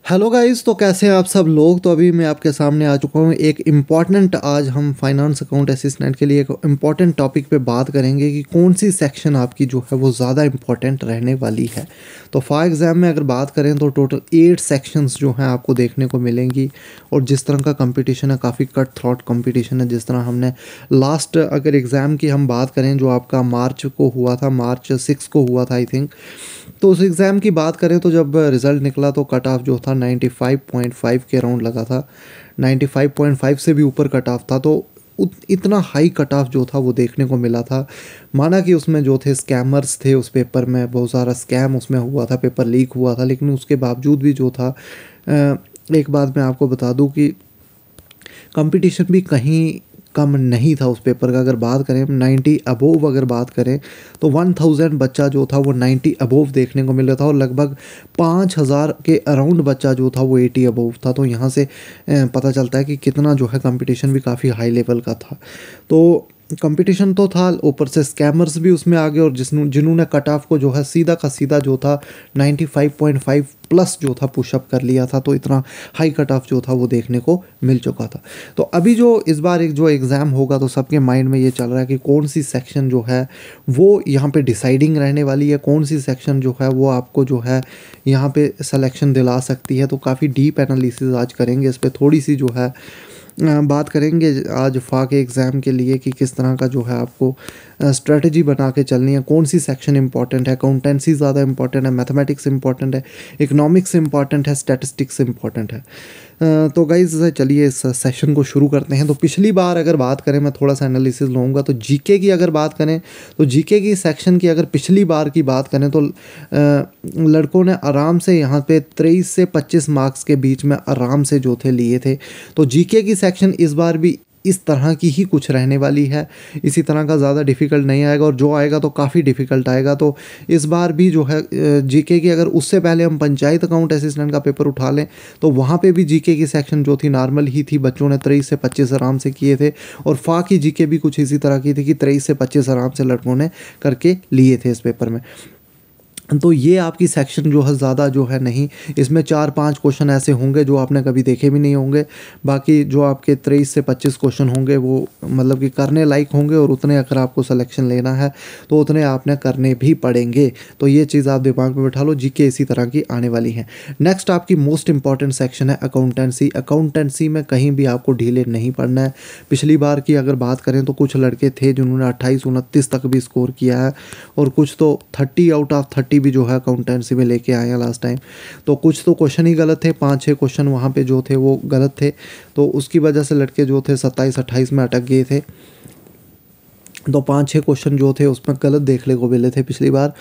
Hello guys, तो कैसे हैं आप सब लोग। तो अभी मैं आपके सामने आ चुका हूँ एक इम्पॉर्टेंट, आज हम फाइनेंस अकाउंट असिस्टेंट के लिए एक इम्पॉर्टेंट टॉपिक पे बात करेंगे कि कौन सी सेक्शन आपकी जो है वो ज़्यादा इम्पॉर्टेंट रहने वाली है। तो फॉर एग्ज़ाम में अगर बात करें तो टोटल 8 सेक्शंस जो हैं आपको देखने को मिलेंगी। और जिस तरह का कंपटीशन है, काफ़ी कट थ्रॉट कंपटीशन है। जिस तरह हमने लास्ट अगर एग्ज़ाम की हम बात करें जो आपका मार्च को हुआ था, मार्च 6 को हुआ था आई थिंक। तो उस एग्ज़ाम की बात करें तो जब रिज़ल्ट निकला तो कट ऑफ जो था 95.5 के अराउंड लगा था। 95.5 से भी ऊपर कट ऑफ था। तो इतना हाई कट ऑफ जो था वो देखने को मिला था। माना कि उसमें जो थे स्कैमर्स थे, उस पेपर में बहुत सारा स्कैम उसमें हुआ था, पेपर लीक हुआ था। लेकिन उसके बावजूद भी जो था, एक बात मैं आपको बता दूं कि कंपटीशन भी कहीं कम नहीं था उस पेपर का। अगर बात करें 90 अबोव अगर बात करें तो 1000 बच्चा जो था वो 90 अबोव देखने को मिल रहा था। और लगभग 5000 के अराउंड बच्चा जो था वो 80 अबोव था। तो यहाँ से पता चलता है कि कितना जो है कंपटीशन भी काफ़ी हाई लेवल का था। तो कंपटीशन तो था, ऊपर से स्कैमर्स भी उसमें आ गए। और जिन्होंने कट ऑफ को जो है सीधा का सीधा जो था 95.5 प्लस जो था पुशअप कर लिया था। तो इतना हाई कट ऑफ जो था वो देखने को मिल चुका था। तो अभी जो इस बार एक जो एग्ज़ाम होगा तो सबके माइंड में ये चल रहा है कि कौन सी सेक्शन जो है वो यहाँ पे डिसाइडिंग रहने वाली है, कौन सी सेक्शन जो है वो आपको जो है यहाँ पे सिलेक्शन दिला सकती है। तो काफ़ी डीप एनालिसिस आज करेंगे इस पर, थोड़ी सी जो है बात करेंगे आज फा के एग्ज़ाम के लिए कि किस तरह का जो है आपको स्ट्रेटजी बना के चलनी है, कौन सी सेक्शन इंपॉर्टेंट है। अकाउंटेंसी ज़्यादा इंपॉर्टेंट है, मैथमेटिक्स इंपॉर्टेंट है, इकोनॉमिक्स इंपॉर्टेंट है, स्टैटिस्टिक्स इंपॉर्टेंट है। तो गाइज़ चलिए इस सेशन को शुरू करते हैं। तो पिछली बार अगर बात करें, मैं थोड़ा सा एनालिसिस लूँगा। तो जीके की अगर बात करें तो जीके की सेक्शन की अगर पिछली बार की बात करें तो लड़कों ने आराम से यहाँ पे 23 से 25 मार्क्स के बीच में आराम से जो थे लिए थे। तो जीके की सेक्शन इस बार भी इस तरह की ही कुछ रहने वाली है। इसी तरह का ज़्यादा डिफ़िकल्ट नहीं आएगा, और जो आएगा तो काफ़ी डिफ़िकल्ट आएगा। तो इस बार भी जो है जीके की, अगर उससे पहले हम पंचायत अकाउंट असिस्टेंट का पेपर उठा लें तो वहाँ पे भी जीके की सेक्शन जो थी नॉर्मल ही थी। बच्चों ने 23 से 25 आराम से किए थे। और फा की जीके भी कुछ इसी तरह की थी कि 23 से 25 आराम से लड़कों ने करके लिए थे इस पेपर में। तो ये आपकी सेक्शन जो है ज़्यादा जो है नहीं, इसमें 4-5 क्वेश्चन ऐसे होंगे जो आपने कभी देखे भी नहीं होंगे। बाकी जो आपके 23 से 25 क्वेश्चन होंगे वो मतलब कि करने लायक होंगे। और उतने अगर आपको सिलेक्शन लेना है तो उतने आपने करने भी पड़ेंगे। तो ये चीज़ आप दिमाग में बैठा लो, जीके इसी तरह की आने वाली है। नेक्स्ट आपकी मोस्ट इंपॉर्टेंट सेक्शन है अकाउंटेंसी। अकाउंटेंसी में कहीं भी आपको ढीले नहीं पड़ना है। पिछली बार की अगर बात करें तो कुछ लड़के थे जिन्होंने 28-29 तक भी स्कोर किया है। और कुछ तो 30 आउट ऑफ 30 भी जो है अकाउंटेंसी में लेके आए हैं लास्ट टाइम। तो कुछ तो क्वेश्चन ही गलत थे, 5-6 क्वेश्चन वहाँ पे जो थे वो गलत थे। तो उसकी वजह से लड़के जो थे 27-28 में अटक गए थे। तो 5-6 क्वेश्चन जो थे उसमें गलत देखने को मिले थे पिछली बार।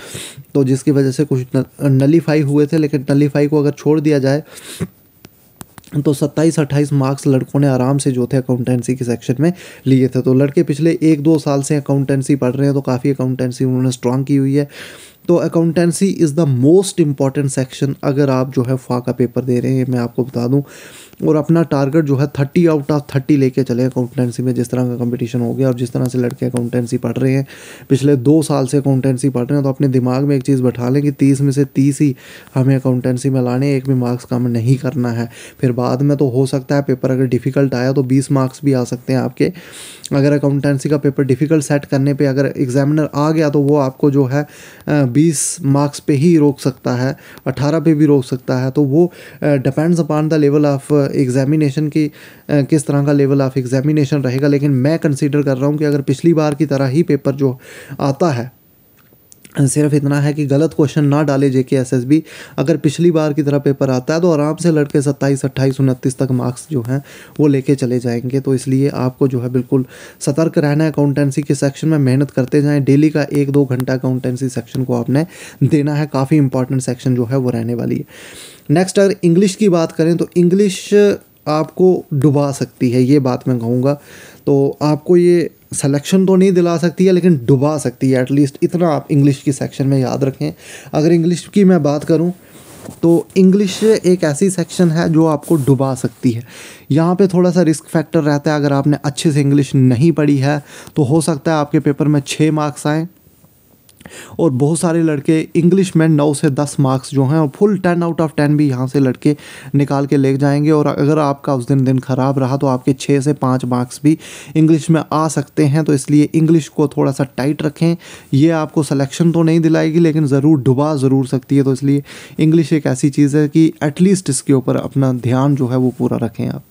तो जिसकी वजह से कुछ नलीफाई हुए थे। लेकिन नलीफाई को अगर छोड़ दिया जाए तो 27-28 मार्क्स लड़कों ने आराम से जो थे अकाउंटेंसी के सेक्शन में लिए थे। तो लड़के पिछले 1-2 साल से अकाउंटेंसी पढ़ रहे हैं, तो काफ़ी अकाउंटेंसी उन्होंने स्ट्रांग की हुई है। तो accountancy is the most important section अगर आप जो है फा का पेपर दे रहे हैं, मैं आपको बता दूं। और अपना टारगेट जो है 30 आउट ऑफ 30 लेके चले अकाउंटेंसी में। जिस तरह का कंपटीशन हो गया और जिस तरह से लड़के अकाउंटेंसी पढ़ रहे हैं, पिछले 2 साल से अकाउंटेंसी पढ़ रहे हैं, तो अपने दिमाग में एक चीज़ बैठा लें कि 30 में से 30 ही हमें अकाउंटेंसी में लाने, एक भी मार्क्स कम नहीं करना है। फिर बाद में तो हो सकता है पेपर अगर डिफ़िकल्ट आया तो 20 मार्क्स भी आ सकते हैं आपके। अगर अकाउंटेंसी का पेपर डिफ़िकल्ट सेट करने पे अगर एग्जामिनर आ गया तो वो आपको जो है 20 मार्क्स पे ही रोक सकता है, 18 पे भी रोक सकता है। तो वो depends upon the level of examination की, किस तरह का लेवल ऑफ एग्जामिनेशन रहेगा। लेकिन मैं कंसीडर कर रहा हूँ कि अगर पिछली बार की तरह ही पेपर जो आता है, सिर्फ इतना है कि गलत क्वेश्चन ना डाले जेके एसएसबी, अगर पिछली बार की तरह पेपर आता है तो आराम से लड़के 27, 28, 29 तक मार्क्स जो हैं वो लेके चले जाएंगे। तो इसलिए आपको जो है बिल्कुल सतर्क रहना है। अकाउंटेंसी के सेक्शन में मेहनत करते जाएं। डेली का 1-2 घंटा अकाउंटेंसी सेक्शन को आपने देना है। काफ़ी इंपॉर्टेंट सेक्शन जो है वो रहने वाली है। नेक्स्ट अगर इंग्लिश की बात करें तो इंग्लिश आपको डुबा सकती है, ये बात मैं कहूँगा। तो आपको ये सिलेक्शन तो नहीं दिला सकती है लेकिन डुबा सकती है, एटलीस्ट इतना आप इंग्लिश की सेक्शन में याद रखें। अगर इंग्लिश की मैं बात करूं तो इंग्लिश एक ऐसी सेक्शन है जो आपको डुबा सकती है। यहाँ पे थोड़ा सा रिस्क फैक्टर रहता है। अगर आपने अच्छे से इंग्लिश नहीं पढ़ी है तो हो सकता है आपके पेपर में 6 मार्क्स आएँ, और बहुत सारे लड़के इंग्लिश में 9 से 10 मार्क्स जो हैं और फुल 10 आउट ऑफ 10 भी यहाँ से लड़के निकाल के ले जाएंगे। और अगर आपका उस दिन ख़राब रहा तो आपके 6 से 5 मार्क्स भी इंग्लिश में आ सकते हैं। तो इसलिए इंग्लिश को थोड़ा सा टाइट रखें। ये आपको सिलेक्शन तो नहीं दिलाएगी लेकिन ज़रूर डुबा ज़रूर सकती है। तो इसलिए इंग्लिश एक ऐसी चीज़ है कि एटलीस्ट इसके ऊपर अपना ध्यान जो है वो पूरा रखें आप।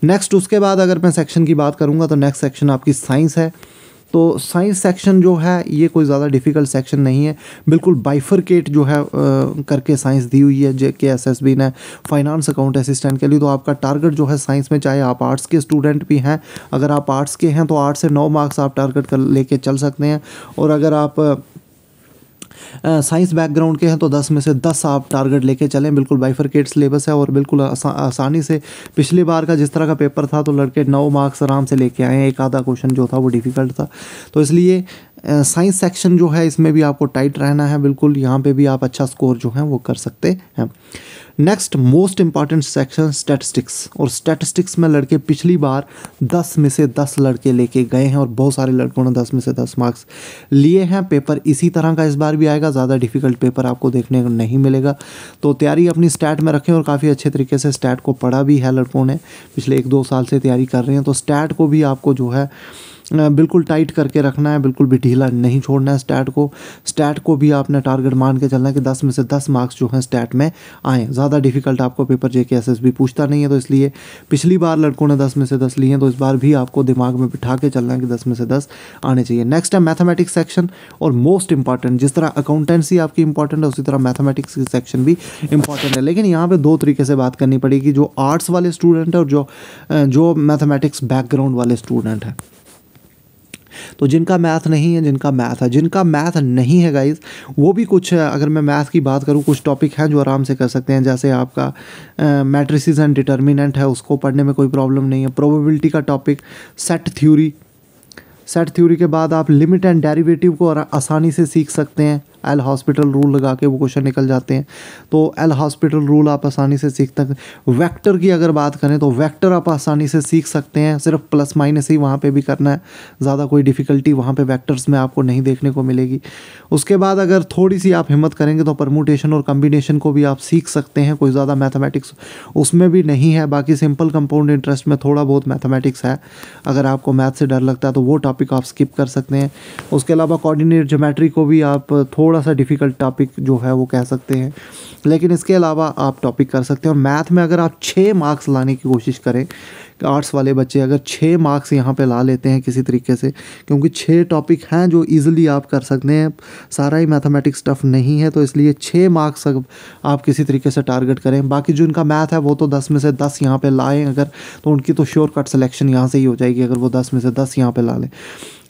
नेक्स्ट उसके बाद अगर मैं सेक्शन की बात करूँगा तो नेक्स्ट सेक्शन आपकी साइंस है। तो साइंस सेक्शन जो है ये कोई ज़्यादा डिफ़िकल्ट सेक्शन नहीं है, बिल्कुल बाइफरकेट जो है करके साइंस दी हुई है JKSSB ने फाइनेंस अकाउंट असिस्टेंट के लिए। तो आपका टारगेट जो है साइंस में, चाहे आप आर्ट्स के स्टूडेंट भी हैं, अगर आप आर्ट्स के हैं तो 8 से 9 मार्क्स आप टारगेट कर लेके चल सकते हैं। और अगर आप साइंस बैकग्राउंड के हैं तो 10 में से 10 आप टारगेट लेके चलें। बिल्कुल बाइफरकेट सिलेबस है और बिल्कुल आसानी से, पिछली बार का जिस तरह का पेपर था तो लड़के 9 मार्क्स आराम से लेके आए हैं। एक आधा क्वेश्चन जो था वो डिफ़िकल्ट था। तो इसलिए साइंस सेक्शन जो है इसमें भी आपको टाइट रहना है, बिल्कुल यहाँ पे भी आप अच्छा स्कोर जो है वो कर सकते हैं। Next most important section statistics. और स्टैटिस्टिक्स में लड़के पिछली बार 10 में से 10 लड़के लेके गए हैं और बहुत सारे लड़कों ने 10 में से 10 मार्क्स लिए हैं। पेपर इसी तरह का इस बार भी आएगा, ज़्यादा डिफ़िकल्ट पेपर आपको देखने को नहीं मिलेगा। तो तैयारी अपनी स्टैट में रखें और काफ़ी अच्छे तरीके से स्टैट को पढ़ा भी है लड़कों ने, पिछले 1-2 साल से तैयारी कर रहे हैं। तो स्टैट को भी आपको जो है बिल्कुल टाइट करके रखना है, बिल्कुल भी ढीला नहीं छोड़ना है स्टैट को भी आपने टारगेट मान के चलना है कि 10 में से 10 मार्क्स जो हैं स्टैट में आएँ। ज़्यादा डिफिकल्ट आपको पेपर JKSSB पूछता नहीं है। तो इसलिए पिछली बार लड़कों ने 10 में से 10 लिए हैं तो इस बार भी आपको दिमाग में बिठा के चलना है कि 10 में से 10 आने चाहिए। नेक्स्ट है मैथमेटिक्स सेक्शन। और मोस्ट इंपॉर्टेंट, जिस तरह अकाउंटेंसी आपकी इंपॉर्टेंट है उसी तरह मैथमेटिक्स की सेक्शन भी इंपॉर्टेंट है। लेकिन यहाँ पर 2 तरीके से बात करनी पड़ेगी, जो आर्ट्स वाले स्टूडेंट है और जो मैथमेटिक्स बैकग्राउंड वाले स्टूडेंट हैं। तो जिनका मैथ नहीं है, जिनका मैथ नहीं है गाइस, वो भी कुछ, अगर मैं मैथ की बात करूँ, कुछ टॉपिक हैं जो आराम से कर सकते हैं। जैसे आपका मैट्रिसेस एंड डिटर्मिनेंट है, उसको पढ़ने में कोई प्रॉब्लम नहीं है। प्रोबेबिलिटी का टॉपिक, सेट थ्योरी के बाद आप लिमिट एंड डेरिवेटिव को आसानी से सीख सकते हैं। एल हॉस्पिटल रूल लगा के वो क्वेश्चन निकल जाते हैं। तो एल हॉस्पिटल रूल आप आसानी से सीख सकते हैं। वेक्टर की अगर बात करें तो वेक्टर आप आसानी से सीख सकते हैं, सिर्फ प्लस माइनस ही वहाँ पे भी करना है, ज़्यादा कोई डिफ़िकल्टी वहाँ पे वेक्टर्स में आपको नहीं देखने को मिलेगी। उसके बाद अगर थोड़ी सी आप हिम्मत करेंगे तो परमुटेशन और कम्बिनेशन को भी आप सीख सकते हैं, कोई ज़्यादा मैथमेटिक्स उसमें भी नहीं है। बाकी सिंपल कंपाउंड इंटरेस्ट में थोड़ा बहुत मैथमेटिक्स है, अगर आपको मैथ से डर लगता है तो वो टॉपिक आप स्किप कर सकते हैं। उसके अलावा कोऑर्डिनेट ज्योमेट्री को भी आप थोड़ा सा डिफ़िकल्ट टॉपिक जो है वो कह सकते हैं, लेकिन इसके अलावा आप टॉपिक कर सकते हैं। और मैथ में अगर आप 6 मार्क्स लाने की कोशिश करें, आर्ट्स वाले बच्चे अगर 6 मार्क्स यहाँ पे ला लेते हैं किसी तरीके से, क्योंकि 6 टॉपिक हैं जो इजीली आप कर सकते हैं, सारा ही मैथमेटिक्स टफ नहीं है। तो इसलिए 6 मार्क्स आप किसी तरीके से टारगेट करें। बाकी जो इनका मैथ है वो तो 10 में से 10 यहाँ पे लाएँ अगर, तो उनकी तो श्योर कट सिलेक्शन यहाँ से ही हो जाएगी अगर वो 10 में से 10 यहाँ पे ला लें।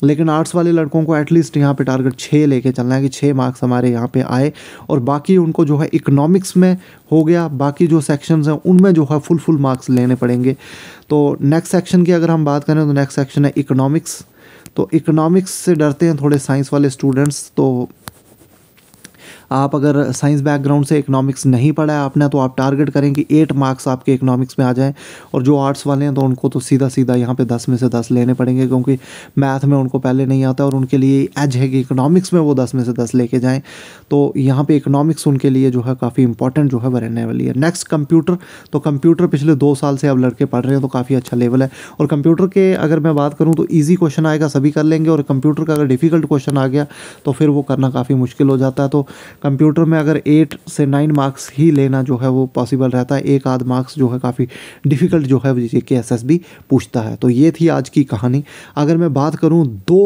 लेकिन आर्ट्स वाले लड़कों को एटलीस्ट यहाँ पे टारगेट 6 लेके चलना है कि 6 मार्क्स हमारे यहाँ पे आए। और बाकी उनको जो है इकोनॉमिक्स में हो गया, बाकी जो सेक्शंस हैं उनमें जो है फुल मार्क्स लेने पड़ेंगे। तो नेक्स्ट सेक्शन की अगर हम बात करें तो नेक्स्ट सेक्शन है इकोनॉमिक्स। तो इकोनॉमिक्स से डरते हैं थोड़े साइंस वाले स्टूडेंट्स, तो आप अगर साइंस बैकग्राउंड से इकोनॉमिक्स नहीं पढ़ा है आपने तो आप टारगेट करें कि 8 मार्क्स आपके इकोनॉमिक्स में आ जाएं। और जो आर्ट्स वाले हैं तो उनको तो सीधा यहाँ पे 10 में से 10 लेने पड़ेंगे, क्योंकि मैथ में उनको पहले नहीं आता और उनके लिए एज है कि इकोनॉमिक्स में वो 10 में से 10 लेके जाएँ। तो यहाँ पे इकोनॉमिक्स उनके लिए जो है काफ़ी इंपॉर्टेंट जो है वह रहने वाली है। Next computer. तो कंप्यूटर पिछले 2 साल से अब लड़के पढ़ रहे हैं तो काफ़ी अच्छा लेवल है। और कंप्यूटर के अगर मैं बात करूँ तो ईजी क्वेश्चन आएगा, सभी कर लेंगे। और कंप्यूटर का अगर डिफ़िकल्ट क्वेश्चन आ गया तो फिर वो करना काफ़ी मुश्किल हो जाता है। तो कंप्यूटर में अगर 8 से 9 मार्क्स ही लेना जो है वो पॉसिबल रहता है, एक आध मार्क्स जो है काफ़ी डिफ़िकल्ट जो है JKSSB पूछता है। तो ये थी आज की कहानी। अगर मैं बात करूँ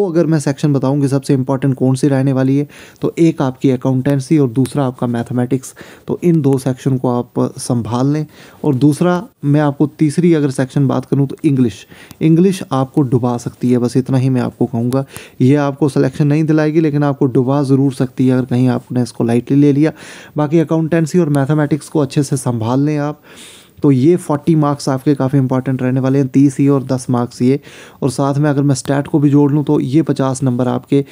अगर मैं सेक्शन बताऊँ कि सबसे इंपॉर्टेंट कौन सी रहने वाली है, तो एक आपकी अकाउंटेंसी और दूसरा आपका मैथमेटिक्स। तो इन 2 सेक्शन को आप संभाल लें। और दूसरा मैं आपको तीसरी अगर सेक्शन बात करूँ तो इंग्लिश आपको डुबा सकती है, बस इतना ही मैं आपको कहूँगा। ये आपको सिलेक्शन नहीं दिलाएगी लेकिन आपको डुबा ज़रूर सकती है अगर कहीं आपने इसको लाइटली ले लिया। बाकी अकाउंटेंसी और मैथमेटिक्स को अच्छे से संभाल लें आप, तो ये 40 मार्क्स आपके काफ़ी इंपॉर्टेंट रहने वाले हैं, 30 ये और 10 मार्क्स ये। और साथ में अगर मैं स्टैट को भी जोड़ लूँ तो ये 50 नंबर आपके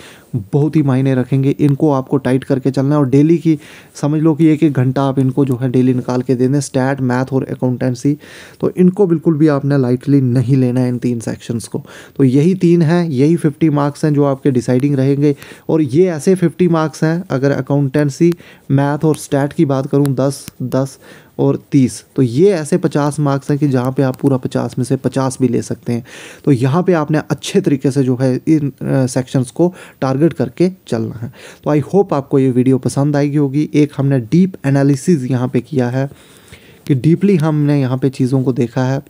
बहुत ही मायने रखेंगे। इनको आपको टाइट करके चलना है और डेली की समझ लो कि 1-1 घंटा आप इनको जो है डेली निकाल के दे दें, स्टैट, मैथ और अकाउंटेंसी। तो इनको बिल्कुल भी आपने लाइटली नहीं लेना है इन 3 सेक्शंस को। तो यही 3 हैं, यही 50 मार्क्स हैं जो आपके डिसाइडिंग रहेंगे। और ये ऐसे 50 मार्क्स हैं, अगर अकाउंटेंसी, मैथ और स्टैट की बात करूँ 10, 10 और 30, तो ये ऐसे 50 मार्क्स हैं कि जहाँ पे आप पूरा 50 में से 50 भी ले सकते हैं। तो यहाँ पे आपने अच्छे तरीके से जो है इन सेक्शंस को टारगेट करके चलना है। तो आई होप आपको ये वीडियो पसंद आएगी होगी। एक हमने डीप एनालिसिस यहाँ पे किया है कि डीपली हमने यहाँ पे चीज़ों को देखा है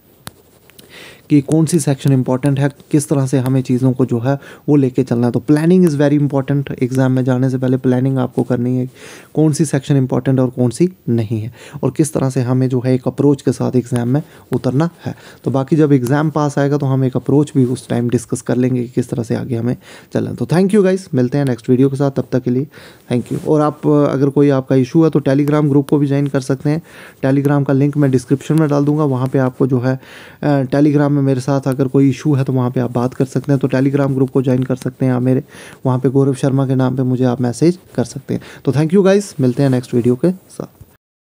कि कौन सी सेक्शन इंपॉर्टेंट है, किस तरह से हमें चीज़ों को जो है वो लेके चलना है। तो planning is very important. Exam में जाने से पहले प्लानिंग आपको करनी है, कौन सी सेक्शन इंपॉर्टेंट और कौन सी नहीं है, और किस तरह से हमें जो है एक अप्रोच के साथ एग्ज़ाम में उतरना है। तो बाकी जब एग्ज़ाम पास आएगा तो हम एक अप्रोच भी उस टाइम डिस्कस कर लेंगे कि किस तरह से आगे हमें चलना है। तो थैंक यू गाइस, मिलते हैं नेक्स्ट वीडियो के साथ, तब तक के लिए थैंक यू। और आप अगर कोई आपका इशू है तो टेलीग्राम ग्रुप को भी ज्वाइन कर सकते हैं। टेलीग्राम का लिंक मैं डिस्क्रिप्शन में डाल दूंगा। वहाँ पे आपको जो है टेलीग्राम में मेरे साथ अगर कोई इशू है तो वहाँ पे आप बात कर सकते हैं। तो टेलीग्राम ग्रुप को ज्वाइन कर सकते हैं आप मेरे, वहाँ पे गौरव शर्मा के नाम पे मुझे आप मैसेज कर सकते हैं। तो थैंक यू गाइस, मिलते हैं नेक्स्ट वीडियो के साथ।